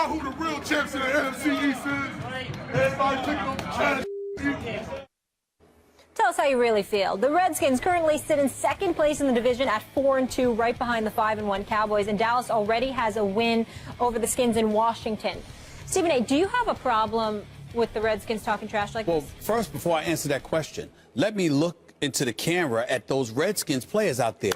not who the real champs in the NFC East is. Everybody picking on the trash. Tell us how you really feel. The Redskins currently sit in second place in the division at 4-2, right behind the 5-1 Cowboys, and Dallas already has a win over the Skins in Washington. Stephen A., do you have a problem with the Redskins talking trash like this? Well, first, before I answer that question, let me look into the camera at those Redskins players out there.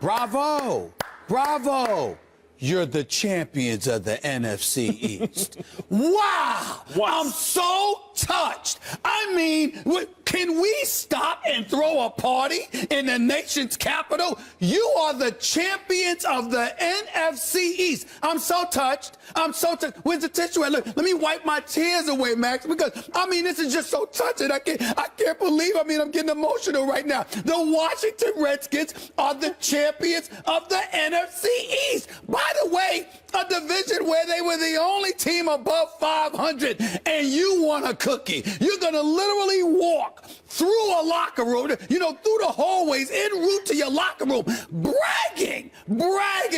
Bravo! Bravo! You're the champions of the NFC East. Wow! What? I'm so touched. I mean, can we stop and throw a party in the nation's capital? You are the champions of the NFC East. I'm so touched. I'm so touched. Where's the tissue at? Look, let me wipe my tears away, Max, because, I mean, this is just so touching. I can't believe, I'm getting emotional right now. The Washington Redskins are the champions of the NFC East. By the way, a division where they were the only team above 500, and you want a cookie. You're going to literally walk through a locker room, through the hallways, en route to your locker room, bragging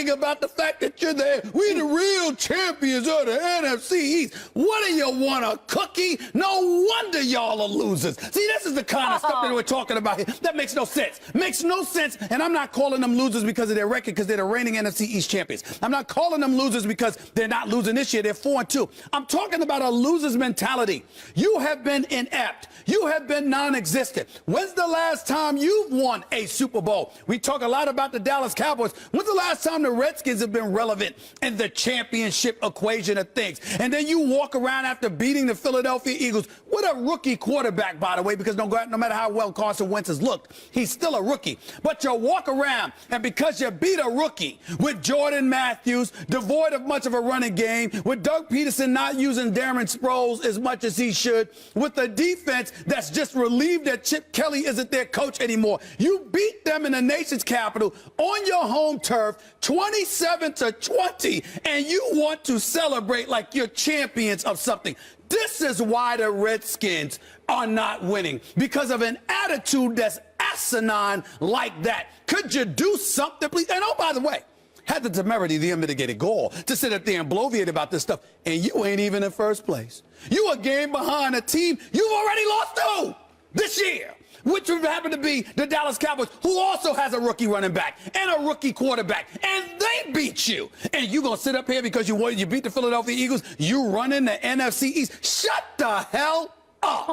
about the fact that you're there. We're the real champions of the NFC East. What do you want, a cookie? No wonder y'all are losers. See, this is the kind of stuff that we're talking about here. That makes no sense. Makes no sense, and I'm not calling them losers because of their record, because they're the reigning NFC East champions. I'm not calling them losers because they're not losing this year. They're 4-2. I'm talking about a loser's mentality. You have been inept. You have been non-existent. When's the last time you've won a Super Bowl? We talk a lot about the Dallas Cowboys. When's the last time the Redskins have been relevant in the championship equation of things? And then you walk around after beating the Philadelphia Eagles with a rookie quarterback, by the way, because no matter how well Carson Wentz has looked, he's still a rookie. But you walk around, and because you beat a rookie with Jordan Matthews, devoid of much of a running game, with Doug Peterson not using Darren Sproles as much as he should, with a defense that's just relieved that Chip Kelly isn't their coach anymore. You beat them in the nation's capital on your home turf, 27-20, and you want to celebrate like you're champions of something. This is why the Redskins are not winning, because of an attitude that's asinine like that. Could you do something, please? And oh, by the way, had the temerity, the unmitigated gall, to sit up there and bloviate about this stuff, and you ain't even in first place. You a game behind a team you've already lost to this year, which would happen to be the Dallas Cowboys, who also has a rookie running back and a rookie quarterback, and they beat you. And you gonna sit up here because you beat the Philadelphia Eagles, you running the NFC East? Shut the hell up.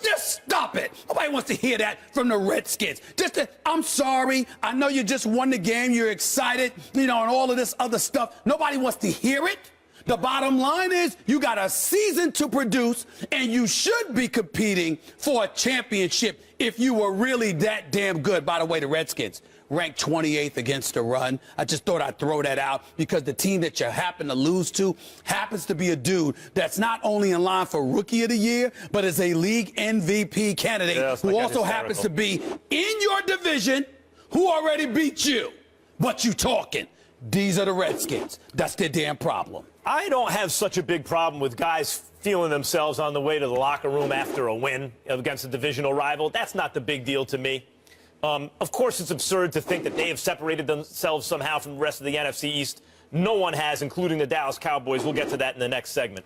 Just stop it. Nobody wants to hear that from the Redskins. I'm sorry. I know you just won the game. You're excited, and all of this other stuff. Nobody wants to hear it. The bottom line is you got a season to produce, and you should be competing for a championship if you were really that damn good. By the way, the Redskins ranked 28th against the run. I just thought I'd throw that out because the team that you happen to lose to happens to be a dude that's not only in line for Rookie of the Year, but is a league MVP candidate who also happens to be in your division, who already beat you. But you talking. These are the Redskins. That's their damn problem. I don't have such a big problem with guys feeling themselves on the way to the locker room after a win against a divisional rival. That's not the big deal to me. Of course, it's absurd to think that they have separated themselves somehow from the rest of the NFC East. No one has, including the Dallas Cowboys. We'll get to that in the next segment.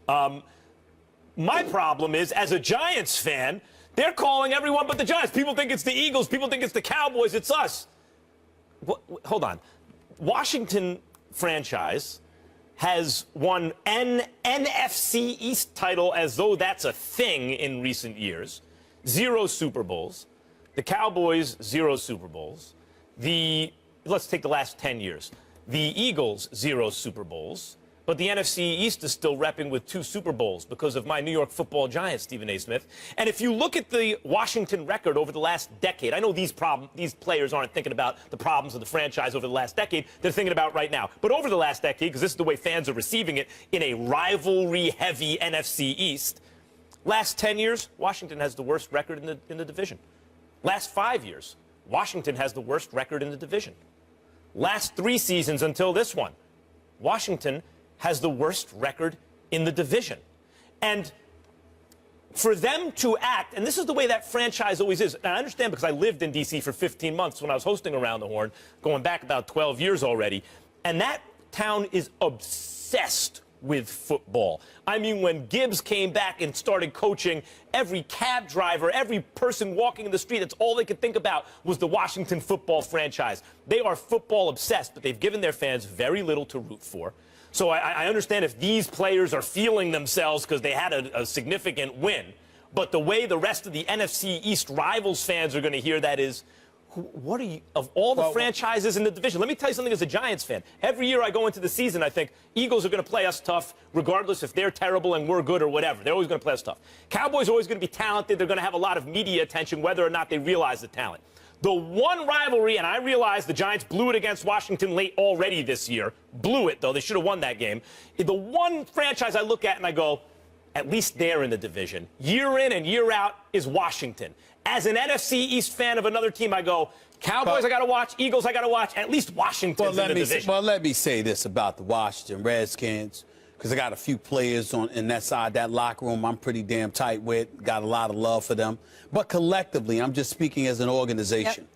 My problem is, as a Giants fan, they're calling everyone but the Giants. People think it's the Eagles. People think it's the Cowboys. It's us. Hold on. Washington franchise has won an NFC East title as though that's a thing in recent years. 0 Super Bowls. The Cowboys, 0 Super Bowls. Let's take the last 10 years. The Eagles, 0 Super Bowls. But the NFC East is still repping with 2 Super Bowls because of my New York Football Giants, Stephen A. Smith. And if you look at the Washington record over the last decade, I know these players aren't thinking about the problems of the franchise over the last decade. They're thinking about right now. But over the last decade, because this is the way fans are receiving it, in a rivalry-heavy NFC East, last 10 years, Washington has the worst record in the division. Last 5 years, Washington has the worst record in the division. Last 3 seasons until this one, Washington has the worst record in the division. And for them to act, and this is the way that franchise always is, and I understand because I lived in D.C. for 15 months when I was hosting Around the Horn, going back about 12 years already, and that town is obsessed with football. I mean, when Gibbs came back and started coaching, every cab driver, every person walking in the street, that's all they could think about was the Washington football franchise. They are football obsessed, but they've given their fans very little to root for. So I understand if these players are feeling themselves because they had a significant win. But the way the rest of the NFC East rivals fans are going to hear that is, what are you, of all the franchises in the division? Let me tell you something as a Giants fan. Every year I go into the season, I think Eagles are going to play us tough, regardless if they're terrible and we're good or whatever. They're always going to play us tough. Cowboys are always going to be talented. They're going to have a lot of media attention, whether or not they realize the talent. The one rivalry, and I realize the Giants blew it against Washington late already this year. Blew it, though. They should have won that game. The one franchise I look at and I go, at least they're in the division, year in and year out, is Washington. As an NFC East fan of another team, I go, Cowboys I got to watch, Eagles I got to watch, at least Washington's in the division. Well, let me say this about the Washington Redskins, because I got a few players in that side, that locker room I'm pretty damn tight with, got a lot of love for them. But collectively, I'm just speaking as an organization. Yep.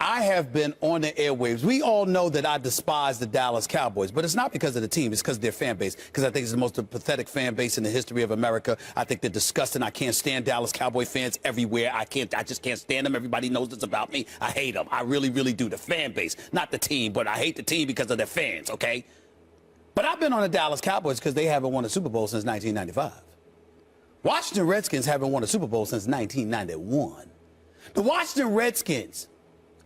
I have been on the airwaves. We all know that I despise the Dallas Cowboys, but it's not because of the team. It's because of their fan base, because I think it's the most pathetic fan base in the history of America. I think they're disgusting. I can't stand Dallas Cowboy fans everywhere. I just can't stand them. Everybody knows this about me. I hate them. I really, really do. The fan base, not the team, but I hate the team because of their fans, okay? But I've been on the Dallas Cowboys because they haven't won a Super Bowl since 1995. Washington Redskins haven't won a Super Bowl since 1991. The Washington Redskins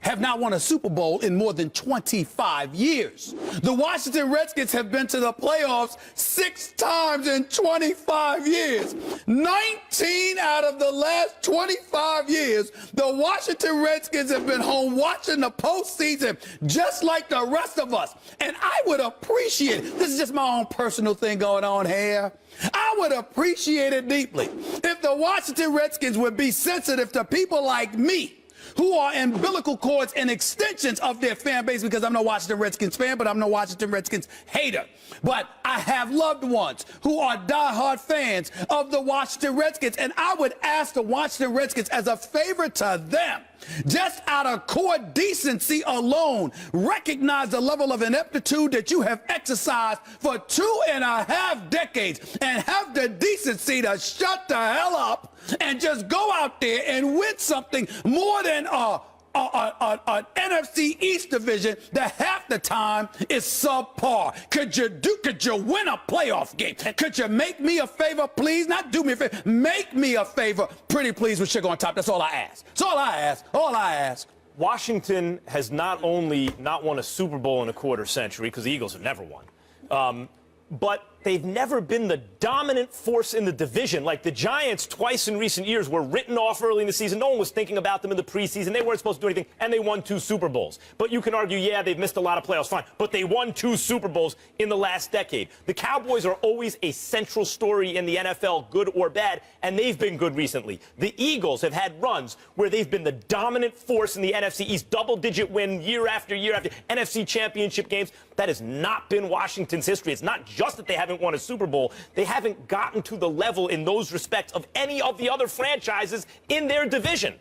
have not won a Super Bowl in more than 25 years. The Washington Redskins have been to the playoffs 6 times in 25 years. 19 out of the last 25 years, the Washington Redskins have been home watching the postseason just like the rest of us. And I would appreciate it. This is just my own personal thing going on here. I would appreciate it deeply if the Washington Redskins would be sensitive to people like me, who are umbilical cords and extensions of their fan base, because I'm no Washington Redskins fan, but I'm no Washington Redskins hater. But I have loved ones who are diehard fans of the Washington Redskins, and I would ask the Washington Redskins as a favor to them, just out of core decency alone, recognize the level of ineptitude that you have exercised for 2.5 decades and have the decency to shut the hell up and just go out there and win something more than an NFC East division that half the time is subpar. Could you win a playoff game? Could you make me a favor, please? Not do me a favor. Make me a favor, pretty please, with sugar on top. That's all I ask. That's all I ask. All I ask. Washington has not only not won a Super Bowl in a quarter century, because the Eagles have never won, but they've never been the dominant force in the division. Like the Giants twice in recent years were written off early in the season. No one was thinking about them in the preseason. They weren't supposed to do anything, and they won 2 Super Bowls. But you can argue, yeah, they've missed a lot of playoffs, fine. But they won 2 Super Bowls in the last decade. The Cowboys are always a central story in the NFL, good or bad, and they've been good recently. The Eagles have had runs where they've been the dominant force in the NFC East, double-digit win year after year after NFC championship games. That has not been Washington's history. It's not just that they haven't won a Super Bowl. They haven't gotten to the level in those respects of any of the other franchises in their division.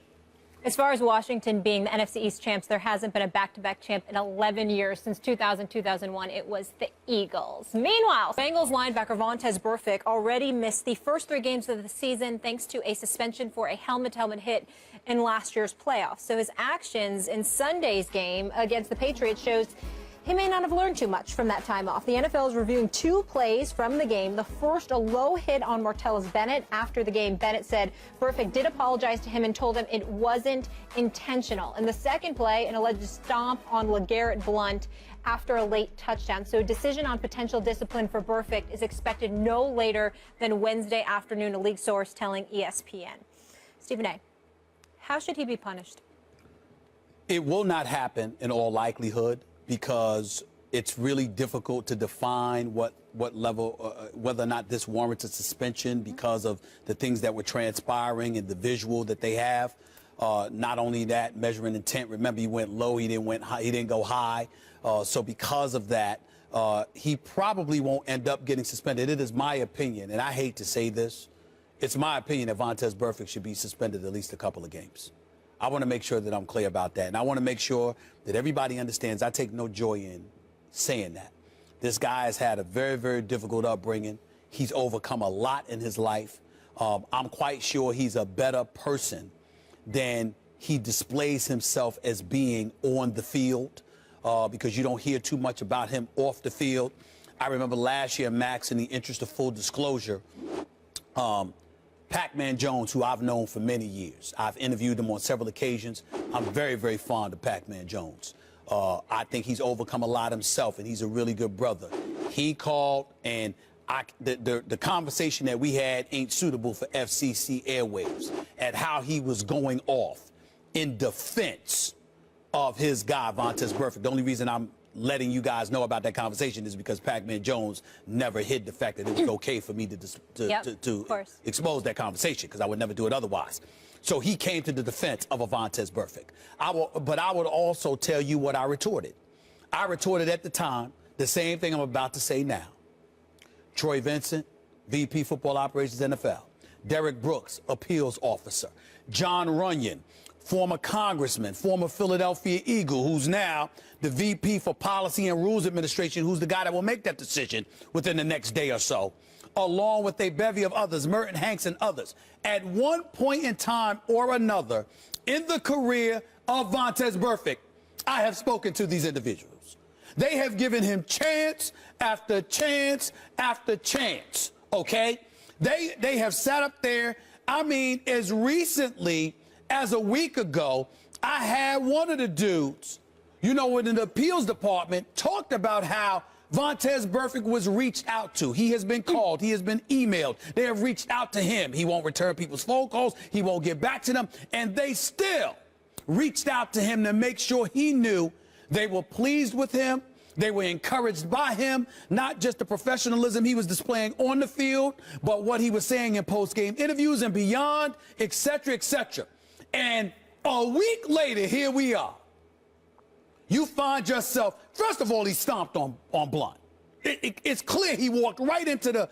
As far as Washington being the NFC East champs, there hasn't been a back-to-back champ in 11 years. Since 2000-2001, it was the Eagles. Meanwhile, Bengals linebacker Vontaze Burfict already missed the first 3 games of the season thanks to a suspension for a helmet-to-helmet hit in last year's playoffs. So his actions in Sunday's game against the Patriots shows he may not have learned too much from that time off. The NFL is reviewing 2 plays from the game. The first, a low hit on Martellus Bennett. After the game, Bennett said Burfict did apologize to him and told him it wasn't intentional. And the second play, an alleged stomp on LeGarrette Blount after a late touchdown. So a decision on potential discipline for Burfict is expected no later than Wednesday afternoon, a league source telling ESPN. Stephen A., how should he be punished? It will not happen in all likelihood, because it's really difficult to define what level, whether or not this warrants a suspension because of the things that were transpiring and the visual that they have. Not only that, measuring intent. Remember, he went low, he didn't go high. So because of that, he probably won't end up getting suspended. It is my opinion, and I hate to say this, it's my opinion that Vontaze Burfict should be suspended at least a couple of games. I want to make sure that I'm clear about that. And I want to make sure that everybody understands I take no joy in saying that. This guy has had a very, very difficult upbringing. He's overcome a lot in his life. I'm quite sure he's a better person than he displays himself as being on the field, because you don't hear too much about him off the field. I remember last year, Max, in the interest of full disclosure, Pac-Man Jones, who I've known for many years, I've interviewed him on several occasions. I'm very, very fond of Pac-Man Jones. I think he's overcome a lot himself, and he's a really good brother. He called, and the conversation that we had ain't suitable for FCC airwaves, at how he was going off in defense of his guy, Vontaze Burfict. The only reason I'm letting you guys know about that conversation is because Pac-Man Jones never hid the fact that it was okay for me to expose that conversation, because I would never do it otherwise. So he came to the defense of a Vontaze Burfict. But I would also tell you what I retorted. I retorted at the time the same thing I'm about to say now. Troy Vincent, VP Football Operations NFL. Derek Brooks, appeals officer. John Runyon, former congressman, former Philadelphia Eagle, who's now the VP for Policy and Rules Administration, who's the guy that will make that decision within the next day or so, along with a bevy of others, Merton Hanks and others. At one point in time or another in the career of Vontaze Burfict, I have spoken to these individuals. They have given him chance after chance after chance, okay? They have sat up there, I mean, as recently as a week ago, I had one of the dudes, you know, in the appeals department, talked about how Vontaze Burfict was reached out to. He has been called. He has been emailed. They have reached out to him. He won't return people's phone calls. He won't get back to them. And they still reached out to him to make sure he knew they were pleased with him. They were encouraged by him, not just the professionalism he was displaying on the field, but what he was saying in post-game interviews and beyond, et cetera, et cetera. And a week later, here we are. You find yourself, first of all, he stomped on Blunt. It's clear he walked right into the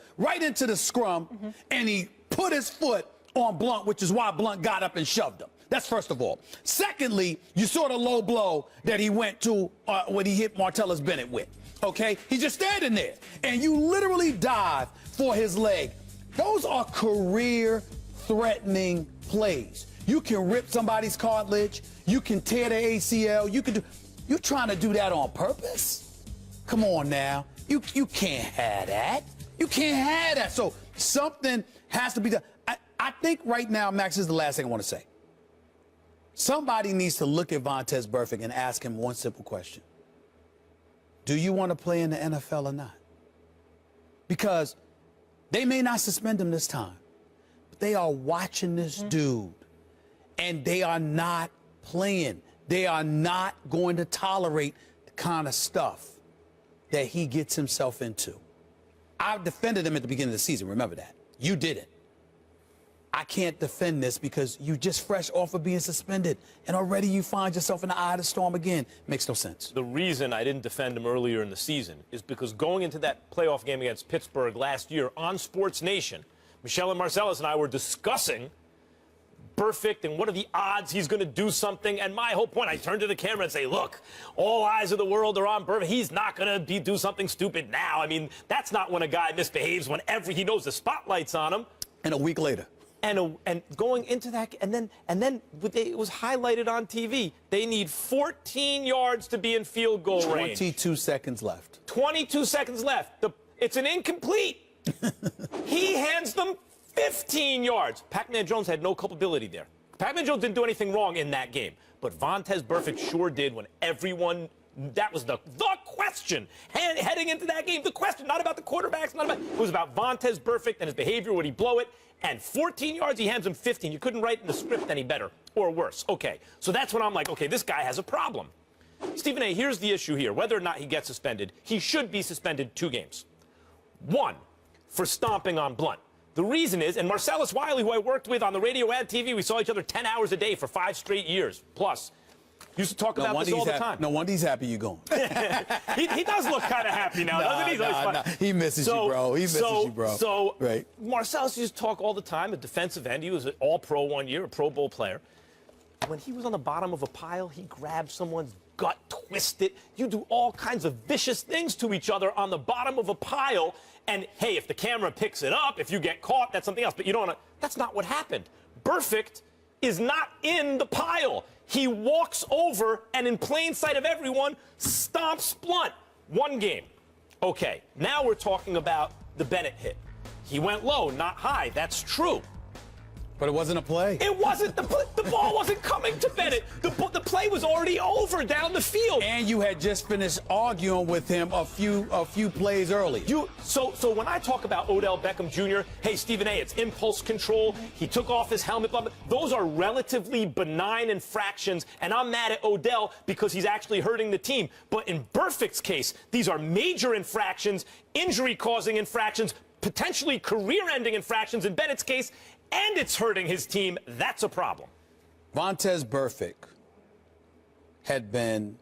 scrum, and he put his foot on Blunt, which is why Blunt got up and shoved him. That's first of all. Secondly, you saw the low blow that he went to when he hit Martellus Bennett with. Okay? He's just standing there, and you literally dive for his leg. Those are career-threatening plays. You can rip somebody's cartilage. You can tear the ACL. You're trying to do that on purpose? Come on now. You can't have that. You can't have that. So something has to be done. I think right now, Max, is the last thing I want to say. Somebody needs to look at Vontaze Burfict and ask him one simple question. Do you want to play in the NFL or not? Because they may not suspend him this time, but they are watching this dude, and they are not playing. They are not going to tolerate the kind of stuff that he gets himself into. I defended him at the beginning of the season. Remember that. You didn't. I can't defend this because you just fresh off of being suspended, and already you find yourself in the eye of the storm again. Makes no sense. The reason I didn't defend him earlier in the season is because going into that playoff game against Pittsburgh last year on Sports Nation, Michelle and Marcellus and I were discussing Burfict and what are the odds he's going to do something. And my whole point, I turned to the camera and say, look, all eyes of the world are on Burfict. He's not going to do something stupid now. I mean, that's not when a guy misbehaves, whenever he knows the spotlight's on him. And a week later. And going into that, and then it was highlighted on TV. They need 14 yards to be in field goal range. 22 seconds left. 22 seconds left. It's an incomplete. He hands them 15 yards. Pac-Man Jones had no culpability there. Pac-Man Jones didn't do anything wrong in that game, but Vontaze Burfict sure did when everyone. That was the question heading into that game. The question, not about the quarterbacks, it was about Vontaze Burfict and his behavior. Would he blow it? And 14 yards, he hands him 15. You couldn't write in the script any better or worse. Okay, so that's when I'm like, okay, this guy has a problem. Stephen A., here's the issue here. Whether or not he gets suspended, he should be suspended 2 games. 1, for stomping on Blunt. The reason is, and Marcellus Wiley, who I worked with on the radio and TV, we saw each other 10 hours a day for 5 straight years plus. Used to talk about this all the time. No wonder he's happy you're going. he does look kind of happy now, doesn't he? Nah. He misses you, bro. He misses you, bro. So right. Marcellus used to talk all the time, a defensive end. He was an all-pro one year, a Pro Bowl player. When he was on the bottom of a pile, he grabbed someone's gut twist it. You do all kinds of vicious things to each other on the bottom of a pile. And, hey, if the camera picks it up, if you get caught, that's something else. But you don't want to. That's not what happened. Burfict is not in the pile. He walks over and in plain sight of everyone, stomps Blunt. One game. Okay, now we're talking about the Bennett hit. He went low, not high. That's true. But it wasn't a play. It wasn't. The ball wasn't coming to Bennett. The play was already over down the field. And you had just finished arguing with him a few plays early. So when I talk about Odell Beckham Jr., hey, Stephen A., it's impulse control. He took off his helmet. Blah, blah. Those are relatively benign infractions, and I'm mad at Odell because he's actually hurting the team. But in Burfict's case, these are major infractions, injury-causing infractions, potentially career-ending infractions in Bennett's case, and it's hurting his team. That's a problem. Vontaze Burfict had been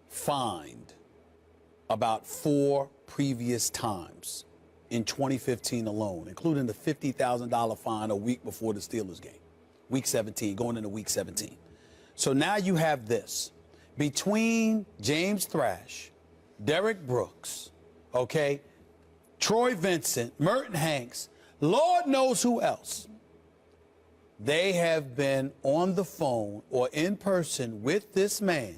fined about 4 previous times in 2015 alone, including the $50,000 fine a week before the Steelers game, week 17, going into week 17. So now you have this. Between James Thrash, Derek Brooks, okay, Troy Vincent, Merton Hanks, Lord knows who else, they have been on the phone or in person with this man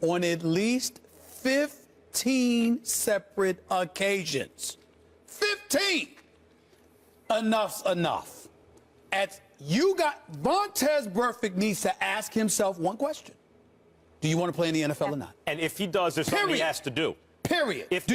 on at least 15 separate occasions. 15! Enough's enough. Vontaze Burfict needs to ask himself one question. Do you want to play in the NFL or not? And if he does, there's something he has to do. Period. If